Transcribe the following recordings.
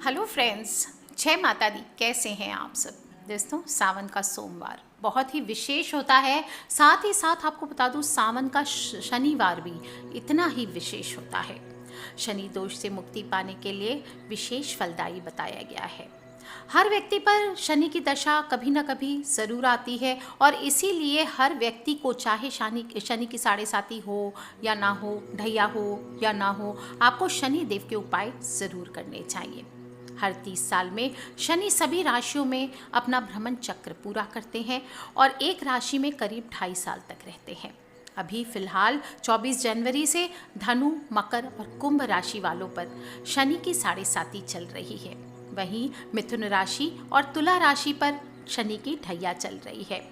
Hello friends, जय माता दी। कैसे हैं आप सब दोस्तों। सावन का सोमवार बहुत ही विशेष होता है। साथ ही साथ आपको बता दूं, सावन का शनिवार भी इतना ही विशेष होता है। शनि दोष से मुक्ति पाने के लिए विशेष फलदायी बताया गया है। हर व्यक्ति पर शनि की दशा कभी ना कभी ज़रूर आती है और इसीलिए हर व्यक्ति को, चाहे शनि की साढ़े साती हो या ना हो, ढैया हो या ना हो, आपको शनि देव के उपाय ज़रूर करने चाहिए। हर 30 साल में शनि सभी राशियों में अपना भ्रमण चक्र पूरा करते हैं और एक राशि में करीब 2.5 साल तक रहते हैं। अभी फिलहाल 24 जनवरी से धनु, मकर और कुंभ राशि वालों पर शनि की साढ़े साती चल रही है। वहीं मिथुन राशि और तुला राशि पर शनि की ढैया चल रही है।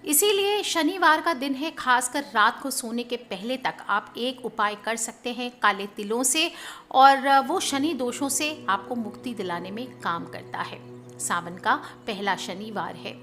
इसीलिए शनिवार का दिन है, खासकर रात को सोने के पहले तक आप एक उपाय कर सकते हैं काले तिलों से, और वो शनि दोषों से आपको मुक्ति दिलाने में काम करता है। सावन का पहला शनिवार है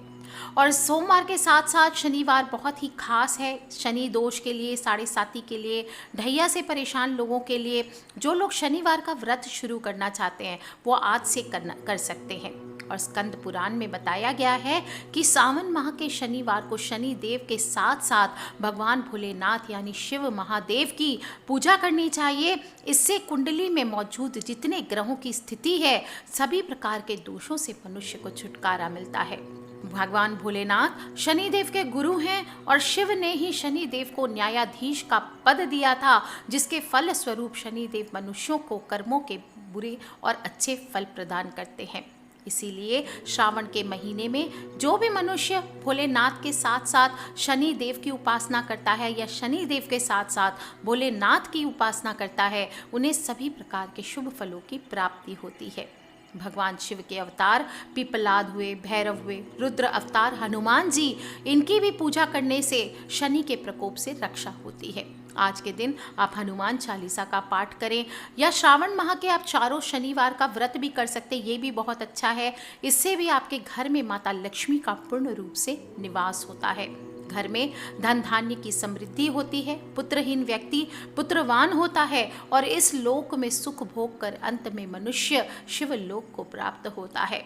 और सोमवार के साथ साथ शनिवार बहुत ही खास है शनि दोष के लिए, साढ़े साती के लिए, ढैया से परेशान लोगों के लिए। जो लोग शनिवार का व्रत शुरू करना चाहते हैं वो आज से कर सकते हैं। और स्कंद पुराण में बताया गया है कि सावन माह के शनिवार को शनि देव के साथ साथ भगवान भोलेनाथ यानी शिव महादेव की पूजा करनी चाहिए। इससे कुंडली में मौजूद जितने ग्रहों की स्थिति है, सभी प्रकार के दोषों से मनुष्य को छुटकारा मिलता है। भगवान भोलेनाथ शनिदेव के गुरु हैं और शिव ने ही शनिदेव को न्यायाधीश का पद दिया था, जिसके फल स्वरूप शनिदेव मनुष्यों को कर्मों के बुरे और अच्छे फल प्रदान करते हैं। इसीलिए श्रावण के महीने में जो भी मनुष्य भोलेनाथ के साथ साथ शनि देव की उपासना करता है या शनि देव के साथ साथ भोलेनाथ की उपासना करता है, उन्हें सभी प्रकार के शुभ फलों की प्राप्ति होती है। भगवान शिव के अवतार पिपलाद हुए, भैरव हुए, रुद्र अवतार हनुमान जी, इनकी भी पूजा करने से शनि के प्रकोप से रक्षा होती है। आज के दिन आप हनुमान चालीसा का पाठ करें या श्रावण माह के आप चारों शनिवार का व्रत भी कर सकते हैं, ये भी बहुत अच्छा है। इससे भी आपके घर में माता लक्ष्मी का पूर्ण रूप से निवास होता है। घर में धन धान्य की समृद्धि होती है, पुत्रहीन व्यक्ति पुत्रवान होता है और इस लोक में सुख भोग कर अंत में मनुष्य शिव लोक को प्राप्त होता है।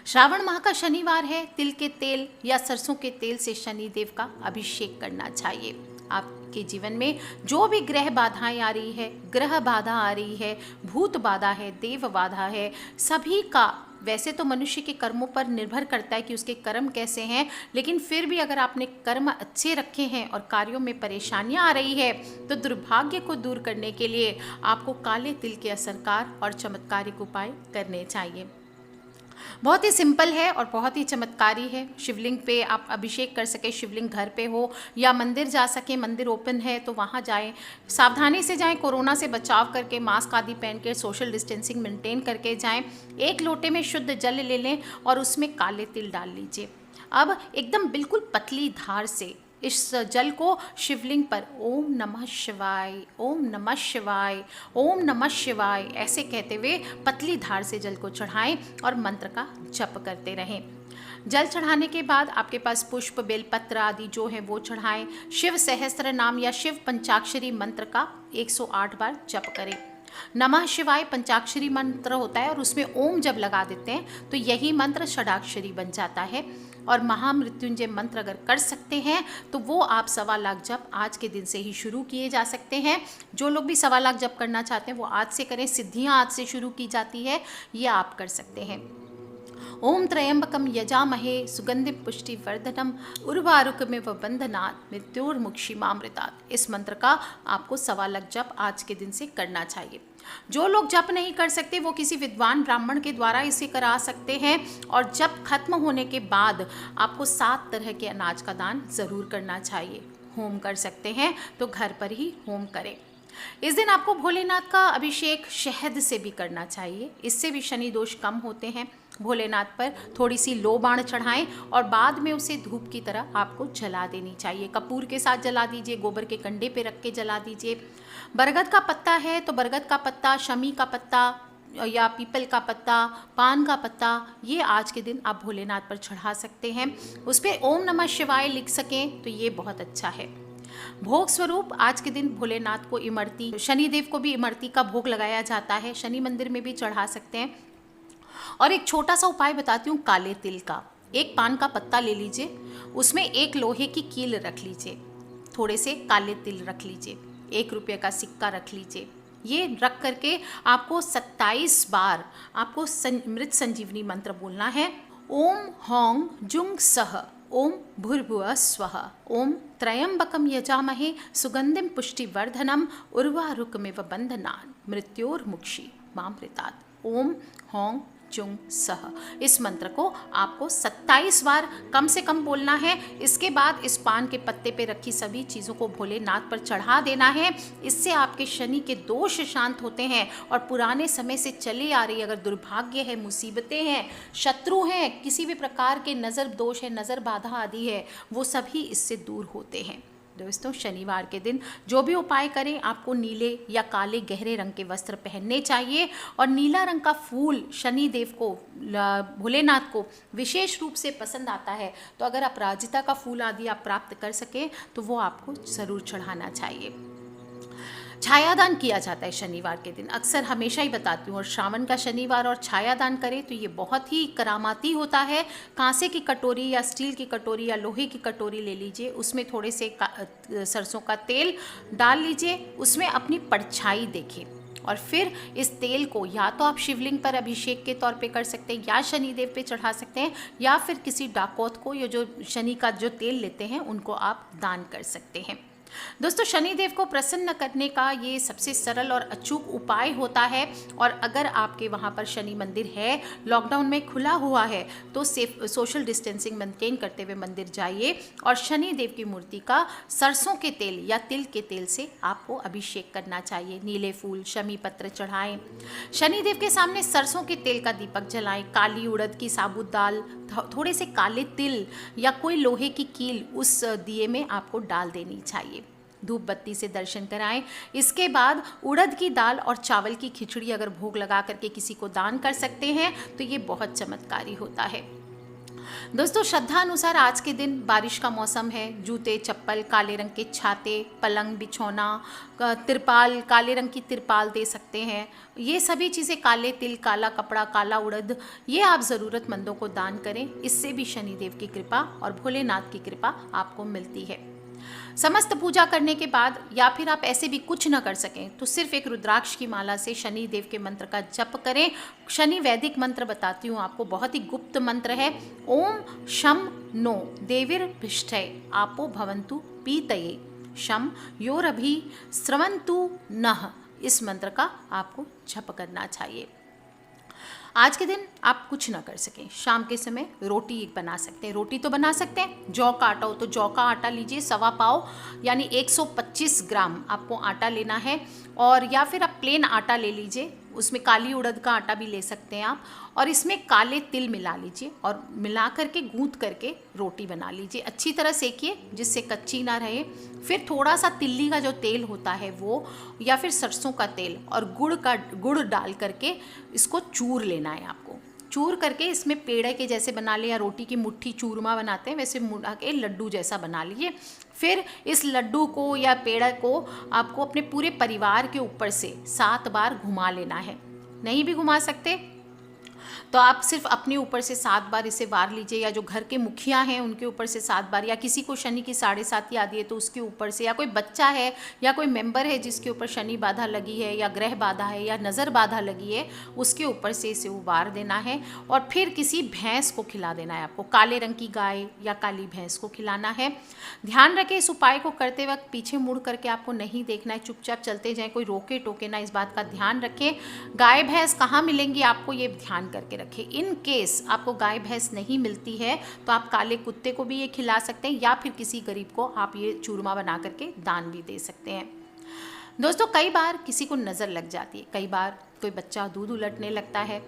श्रावण माह का शनिवार है, तिल के तेल या सरसों के तेल से शनि देव का अभिषेक करना चाहिए। आपके जीवन में जो भी ग्रह बाधाएं आ रही है, ग्रह बाधा आ रही है, भूत बाधा है, देव बाधा है, सभी का वैसे तो मनुष्य के कर्मों पर निर्भर करता है कि उसके कर्म कैसे हैं, लेकिन फिर भी अगर आपने कर्म अच्छे रखे हैं और कार्यों में परेशानियां आ रही है तो दुर्भाग्य को दूर करने के लिए आपको काले तिल के असरकार और चमत्कारिक उपाय करने चाहिए। बहुत ही सिंपल है और बहुत ही चमत्कारी है। शिवलिंग पे आप अभिषेक कर सके, शिवलिंग घर पे हो या मंदिर जा सके, मंदिर ओपन है तो वहाँ जाएं। सावधानी से जाएं, कोरोना से बचाव करके, मास्क आदि पहन के, सोशल डिस्टेंसिंग मेंटेन करके जाएं। एक लोटे में शुद्ध जल ले लें और उसमें काले तिल डाल लीजिए। अब एकदम बिल्कुल पतली धार से इस जल को शिवलिंग पर ओम नमः शिवाय, ओम नमः शिवाय, ओम नमः शिवाय ऐसे कहते हुए पतली धार से जल को चढ़ाएं और मंत्र का जप करते रहें। जल चढ़ाने के बाद आपके पास पुष्प, बेलपत्र आदि जो है वो चढ़ाएं। शिव सहस्त्र नाम या शिव पंचाक्षरी मंत्र का 108 बार जप करें। नमः शिवाय पंचाक्षरी मंत्र होता है और उसमें ओम जब लगा देते हैं तो यही मंत्र षडाक्षरी बन जाता है। और महामृत्युंजय मंत्र अगर कर सकते हैं तो वो आप 1.25 लाख जप आज के दिन से ही शुरू किए जा सकते हैं। जो लोग भी 1.25 लाख जप करना चाहते हैं वो आज से करें, सिद्धियां आज से शुरू की जाती है, ये आप कर सकते हैं। ओम त्रयंबकम यजामहे सुगंधि पुष्टि वर्धनम उर्वारुकमिव बंधनात् मृत्युर्मुक्षीमामृतात्। इस मंत्र का आपको 1.25 लाख जप आज के दिन से करना चाहिए। जो लोग जप नहीं कर सकते वो किसी विद्वान ब्राह्मण के द्वारा इसे करा सकते हैं। और जप खत्म होने के बाद आपको 7 तरह के अनाज का दान जरूर करना चाहिए। होम कर सकते हैं तो घर पर ही होम करें। इस दिन आपको भोलेनाथ का अभिषेक शहद से भी करना चाहिए, इससे भी शनि दोष कम होते हैं। भोलेनाथ पर थोड़ी सी लो बाण चढ़ाएं और बाद में उसे धूप की तरह आपको जला देनी चाहिए। कपूर के साथ जला दीजिए, गोबर के कंडे पे रख के जला दीजिए। बरगद का पत्ता है तो बरगद का पत्ता, शमी का पत्ता या पीपल का पत्ता, पान का पत्ता, ये आज के दिन आप भोलेनाथ पर चढ़ा सकते हैं। उस पर ओम नमः शिवाय लिख सकें तो ये बहुत अच्छा है। भोग स्वरूप आज के दिन भोलेनाथ को इमरती, शनिदेव को भी इमरती का भोग लगाया जाता है, शनि मंदिर में भी चढ़ा सकते हैं। और एक छोटा सा उपाय बताती हूँ काले तिल का। एक पान का पत्ता ले लीजिए, उसमें एक लोहे की कील रख लीजिए, थोड़े से काले तिल रख लीजिए, 1 रुपये का सिक्का रख लीजिए। ये रख करके आपको 27 बार आपको मृत संजीवनी मंत्र बोलना है। ओम हौं जुंग सह, ओम भूर्भुवः स्वः, ओम त्र्यंबकम यजामहे सुगंधिम पुष्टिवर्धनम उर्वारुकमिव बंधनान् मृत्योर्मुक्षि मामृतात्। ओम हौं जुंग सह, इस मंत्र को आपको 27 बार कम से कम बोलना है। इसके बाद इस पान के पत्ते पे रखी सभी चीज़ों को भोलेनाथ पर चढ़ा देना है। इससे आपके शनि के दोष शांत होते हैं और पुराने समय से चली आ रही अगर दुर्भाग्य है, मुसीबतें हैं, शत्रु हैं, किसी भी प्रकार के नज़र दोष है, नज़र बाधा आदि है, वो सभी इससे दूर होते हैं। दोस्तों, शनिवार के दिन जो भी उपाय करें, आपको नीले या काले गहरे रंग के वस्त्र पहनने चाहिए और नीला रंग का फूल शनि देव को, भोलेनाथ को विशेष रूप से पसंद आता है। तो अगर अपराजिता का फूल आदि आप प्राप्त कर सकें तो वो आपको ज़रूर चढ़ाना चाहिए। छायादान किया जाता है शनिवार के दिन, अक्सर हमेशा ही बताती हूँ, और श्रावण का शनिवार और छायादान करें तो ये बहुत ही करामाती होता है। कांसे की कटोरी या स्टील की कटोरी या लोहे की कटोरी ले लीजिए, उसमें थोड़े से सरसों का तेल डाल लीजिए, उसमें अपनी परछाई देखें और फिर इस तेल को या तो आप शिवलिंग पर अभिषेक के तौर पे कर सकते हैं या शनिदेव पे चढ़ा सकते हैं, या फिर किसी डाकोत को, या जो शनि का जो तेल लेते हैं उनको आप दान कर सकते हैं। दोस्तों, शनिदेव को प्रसन्न करने का ये सबसे सरल और अचूक उपाय होता है। और अगर आपके वहाँ पर शनि मंदिर है, लॉकडाउन में खुला हुआ है, तो सोशल डिस्टेंसिंग मेंटेन करते हुए मंदिर जाइए और शनिदेव की मूर्ति का सरसों के तेल या तिल के तेल से आपको अभिषेक करना चाहिए। नीले फूल, शमी पत्र चढ़ाएं, शनिदेव के सामने सरसों के तेल का दीपक जलाएं, काली उड़द की साबुत दाल, थोड़े से काले तिल या कोई लोहे की कील उस दिए में आपको डाल देनी चाहिए। धूप बत्ती से दर्शन कराएं। इसके बाद उड़द की दाल और चावल की खिचड़ी अगर भोग लगा करके किसी को दान कर सकते हैं तो ये बहुत चमत्कारी होता है। दोस्तों, श्रद्धा अनुसार आज के दिन बारिश का मौसम है, जूते चप्पल, काले रंग के छाते, पलंग बिछौना, तिरपाल, काले रंग की तिरपाल दे सकते हैं। ये सभी चीज़ें, काले तिल, काला कपड़ा, काला उड़द, ये आप ज़रूरतमंदों को दान करें। इससे भी शनिदेव की कृपा और भोलेनाथ की कृपा आपको मिलती है। समस्त पूजा करने के बाद या फिर आप ऐसे भी कुछ न कर सकें तो सिर्फ एक रुद्राक्ष की माला से शनि देव के मंत्र का जप करें। शनि वैदिक मंत्र बताती हूँ आपको, बहुत ही गुप्त मंत्र है। ओम शम नो देवीर्भिष्ठे आपो भवन्तु पीतये शम योरभि स्रवन्तु नः, इस मंत्र का आपको जप करना चाहिए। आज के दिन आप कुछ ना कर सकें, शाम के समय रोटी बना सकते हैं। रोटी तो बना सकते हैं, जौ का आटा हो तो जौ का आटा लीजिए, 1.25 पाव यानी 125 ग्राम आपको आटा लेना है। और या फिर आप प्लेन आटा ले लीजिए, उसमें काली उड़द का आटा भी ले सकते हैं आप, और इसमें काले तिल मिला लीजिए और मिला करके गूंथ करके रोटी बना लीजिए। अच्छी तरह सेकिए जिससे कच्ची ना रहे। फिर थोड़ा सा तिल्ली का जो तेल होता है वो, या फिर सरसों का तेल और गुड़ डाल करके इसको चूर लेना है आपको। चूर करके इसमें पेड़े के जैसे बना ले, या रोटी की मुट्ठी चूरमा बनाते हैं वैसे मुड़ा के लड्डू जैसा बना लिए। फिर इस लड्डू को या पेड़ा को आपको अपने पूरे परिवार के ऊपर से 7 बार घुमा लेना है। नहीं भी घुमा सकते तो आप सिर्फ अपने ऊपर से 7 बार इसे वार लीजिए, या जो घर के मुखिया हैं उनके ऊपर से 7 बार, या किसी को शनि की 7.5 आती है तो उसके ऊपर से, या कोई बच्चा है या कोई मेंबर है जिसके ऊपर शनि बाधा लगी है या ग्रह बाधा है या नज़र बाधा लगी है, उसके ऊपर से इसे वार देना है। और फिर किसी भैंस को खिला देना है आपको, काले रंग की गाय या काली भैंस को खिलाना है। ध्यान रखें, इस उपाय को करते वक्त पीछे मुड़ करके आपको नहीं देखना है, चुपचाप चलते जाएं, कोई रोके टोके ना, इस बात का ध्यान रखें। गाय भैंस कहाँ मिलेंगी आपको, ये ध्यान करके रखें। इन केस आपको गाय भैंस नहीं मिलती है तो आप काले कुत्ते को भी ये खिला सकते हैं, या फिर किसी गरीब को आप ये चूरमा बना करके दान भी दे सकते हैं। दोस्तों, कई बार किसी को नज़र लग जाती है, कई बार कोई बच्चा दूध उलटने लगता है,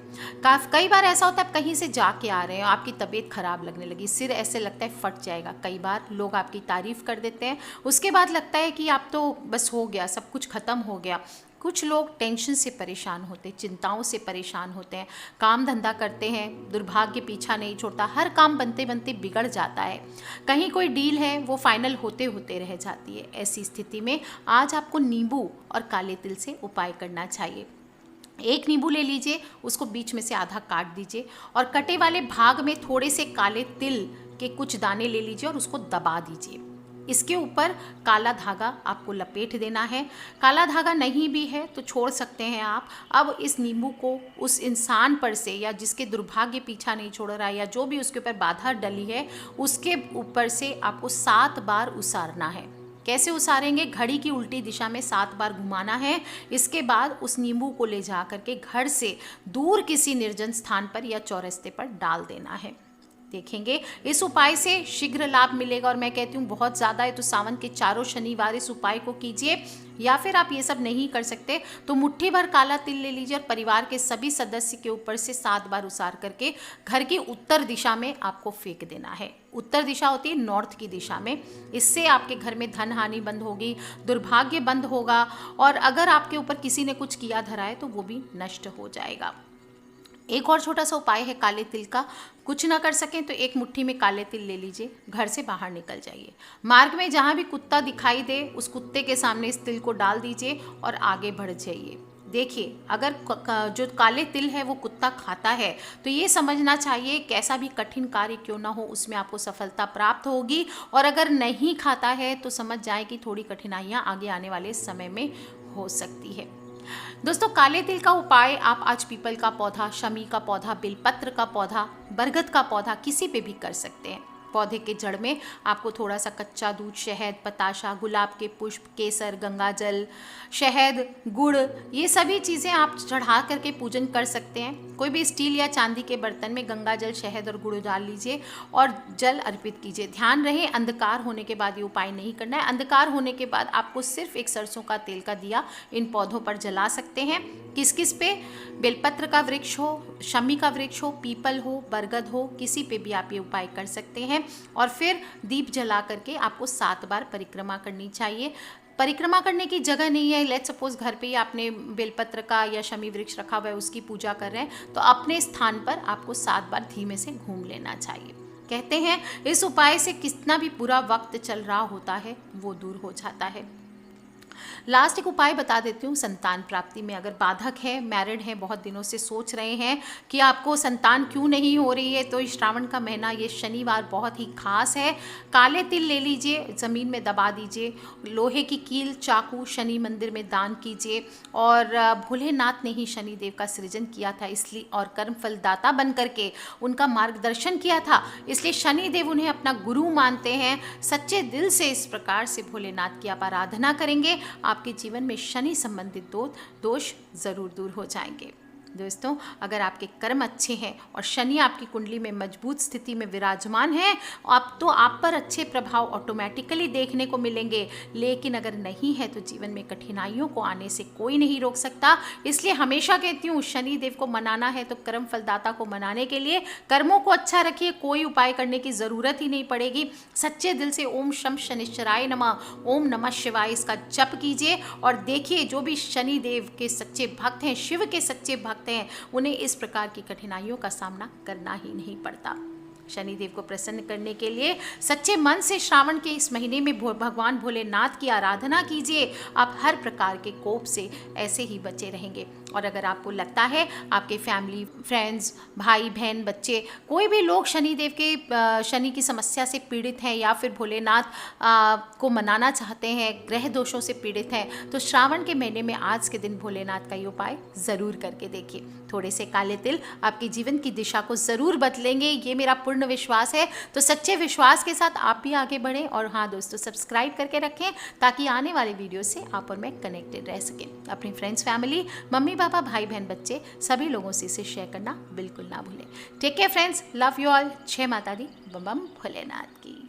कई बार ऐसा होता है आप कहीं से जाके आ रहे हैं, आपकी तबीयत खराब लगने लगी, सिर ऐसे लगता है फट जाएगा। कई बार लोग आपकी तारीफ़ कर देते हैं, उसके बाद लगता है कि आप तो बस हो गया, सब कुछ ख़त्म हो गया। कुछ लोग टेंशन से परेशान होते हैं, चिंताओं से परेशान होते हैं, काम धंधा करते हैं, दुर्भाग्य पीछा नहीं छोड़ता, हर काम बनते बनते बिगड़ जाता है, कहीं कोई डील है वो फाइनल होते होते रह जाती है। ऐसी स्थिति में आज आपको नींबू और काले तिल से उपाय करना चाहिए। एक नींबू ले लीजिए, उसको बीच में से आधा काट दीजिए और कटे वाले भाग में थोड़े से काले तिल के कुछ दाने ले लीजिए और उसको दबा दीजिए। इसके ऊपर काला धागा आपको लपेट देना है। काला धागा नहीं भी है तो छोड़ सकते हैं आप। अब इस नींबू को उस इंसान पर से या जिसके दुर्भाग्य पीछा नहीं छोड़ रहा है या जो भी उसके ऊपर बाधा डली है उसके ऊपर से आपको 7 बार उसारना है। कैसे उसारेंगे? घड़ी की उल्टी दिशा में 7 बार घुमाना है। इसके बाद उस नींबू को ले जा करके घर से दूर किसी निर्जन स्थान पर या चौरस्ते पर डाल देना है। देखेंगे इस उपाय से शीघ्र लाभ मिलेगा। और मैं कहती हूँ बहुत ज़्यादा है तो सावन के चारों शनिवार इस उपाय को कीजिए, या फिर आप ये सब नहीं कर सकते तो मुट्ठी भर काला तिल ले लीजिए और परिवार के सभी सदस्य के ऊपर से 7 बार उसार करके घर की उत्तर दिशा में आपको फेंक देना है। उत्तर दिशा होती है नॉर्थ की दिशा में। इससे आपके घर में धन हानि बंद होगी, दुर्भाग्य बंद होगा और अगर आपके ऊपर किसी ने कुछ किया धरा है तो वो भी नष्ट हो जाएगा। एक और छोटा सा उपाय है काले तिल का। कुछ ना कर सकें तो एक मुट्ठी में काले तिल ले लीजिए, घर से बाहर निकल जाइए, मार्ग में जहाँ भी कुत्ता दिखाई दे उस कुत्ते के सामने इस तिल को डाल दीजिए और आगे बढ़ जाइए। देखिए अगर जो काले तिल है वो कुत्ता खाता है तो ये समझना चाहिए कैसा भी कठिन कार्य क्यों ना हो उसमें आपको सफलता प्राप्त होगी, और अगर नहीं खाता है तो समझ जाए कि थोड़ी कठिनाइयाँ आगे आने वाले समय में हो सकती है। दोस्तों काले तिल का उपाय आप आज पीपल का पौधा, शमी का पौधा, बेलपत्र का पौधा, बरगद का पौधा किसी पे भी कर सकते हैं। पौधे के जड़ में आपको थोड़ा सा कच्चा दूध, शहद, बताशा, गुलाब के पुष्प, केसर, गंगा जल, शहद, गुड़, ये सभी चीज़ें आप चढ़ा करके पूजन कर सकते हैं। कोई भी स्टील या चांदी के बर्तन में गंगा जल, शहद और गुड़ डाल लीजिए और जल अर्पित कीजिए। ध्यान रहे अंधकार होने के बाद ये उपाय नहीं करना है। अंधकार होने के बाद आपको सिर्फ एक सरसों का तेल का दिया इन पौधों पर जला सकते हैं। किस किस पे? बेलपत्र का वृक्ष हो, शमी का वृक्ष हो, पीपल हो, बरगद हो, किसी पे भी आप ये उपाय कर सकते हैं। और फिर दीप जला करके आपको 7 बार परिक्रमा करनी चाहिए। परिक्रमा करने की जगह नहीं है, लेट्स सपोज घर पे ही आपने बेलपत्र का या शमी वृक्ष रखा हुआ है, उसकी पूजा कर रहे हैं तो अपने स्थान पर आपको 7 बार धीमे से घूम लेना चाहिए। कहते हैं इस उपाय से कितना भी बुरा वक्त चल रहा होता है वो दूर हो जाता है। लास्ट एक उपाय बता देती हूँ संतान प्राप्ति में। अगर बाधक है, मैरिड है, बहुत दिनों से सोच रहे हैं कि आपको संतान क्यों नहीं हो रही है, तो इस श्रावण का महीना ये शनिवार बहुत ही खास है। काले तिल ले लीजिए, ज़मीन में दबा दीजिए, लोहे की कील, चाकू शनि मंदिर में दान कीजिए। और भोलेनाथ ने ही शनिदेव का सृजन किया था इसलिए, और कर्म फलदाता बन करके उनका मार्गदर्शन किया था, इसलिए शनिदेव उन्हें अपना गुरु मानते हैं। सच्चे दिल से इस प्रकार से भोलेनाथ की आप आराधना करेंगे, आपके जीवन में शनि संबंधित दोष जरूर दूर हो जाएंगे। दोस्तों अगर आपके कर्म अच्छे हैं और शनि आपकी कुंडली में मजबूत स्थिति में विराजमान है तो आप पर अच्छे प्रभाव ऑटोमेटिकली देखने को मिलेंगे। लेकिन अगर नहीं है तो जीवन में कठिनाइयों को आने से कोई नहीं रोक सकता। इसलिए हमेशा कहती हूँ शनि देव को मनाना है तो कर्म फलदाता को मनाने के लिए कर्मों को अच्छा रखिए, कोई उपाय करने की ज़रूरत ही नहीं पड़ेगी। सच्चे दिल से ओम शम शनिश्चराय नमः, ओम नमः शिवाय इसका जप कीजिए और देखिए जो भी शनि देव के सच्चे भक्त हैं, शिव के सच्चे भक्त हैं, उन्हें इस प्रकार की कठिनाइयों का सामना करना ही नहीं पड़ता। शनिदेव को प्रसन्न करने के लिए सच्चे मन से श्रावण के इस महीने में भगवान भोलेनाथ की आराधना कीजिए। आप हर प्रकार के कोप से ऐसे ही बचे रहेंगे। और अगर आपको लगता है आपके फैमिली, फ्रेंड्स, भाई बहन, बच्चे, कोई भी लोग शनिदेव के शनि की समस्या से पीड़ित हैं या फिर भोलेनाथ को मनाना चाहते हैं, ग्रह दोषों से पीड़ित हैं, तो श्रावण के महीने में आज के दिन भोलेनाथ का ये उपाय ज़रूर करके देखिए। थोड़े से काले तिल आपके जीवन की दिशा को ज़रूर बदलेंगे, ये मेरा पूर्ण विश्वास है। तो सच्चे विश्वास के साथ आप भी आगे बढ़ें। और हाँ दोस्तों, सब्सक्राइब करके रखें ताकि आने वाले वीडियो से आप और मैं कनेक्टेड रह सकें। अपनी फ्रेंड्स, फैमिली, मम्मी पापा, भाई बहन, बच्चे सभी लोगों से इसे शेयर करना बिल्कुल ना भूलें। Take care friends, love you all. जय माता दी, बम बम भोलेनाथ की।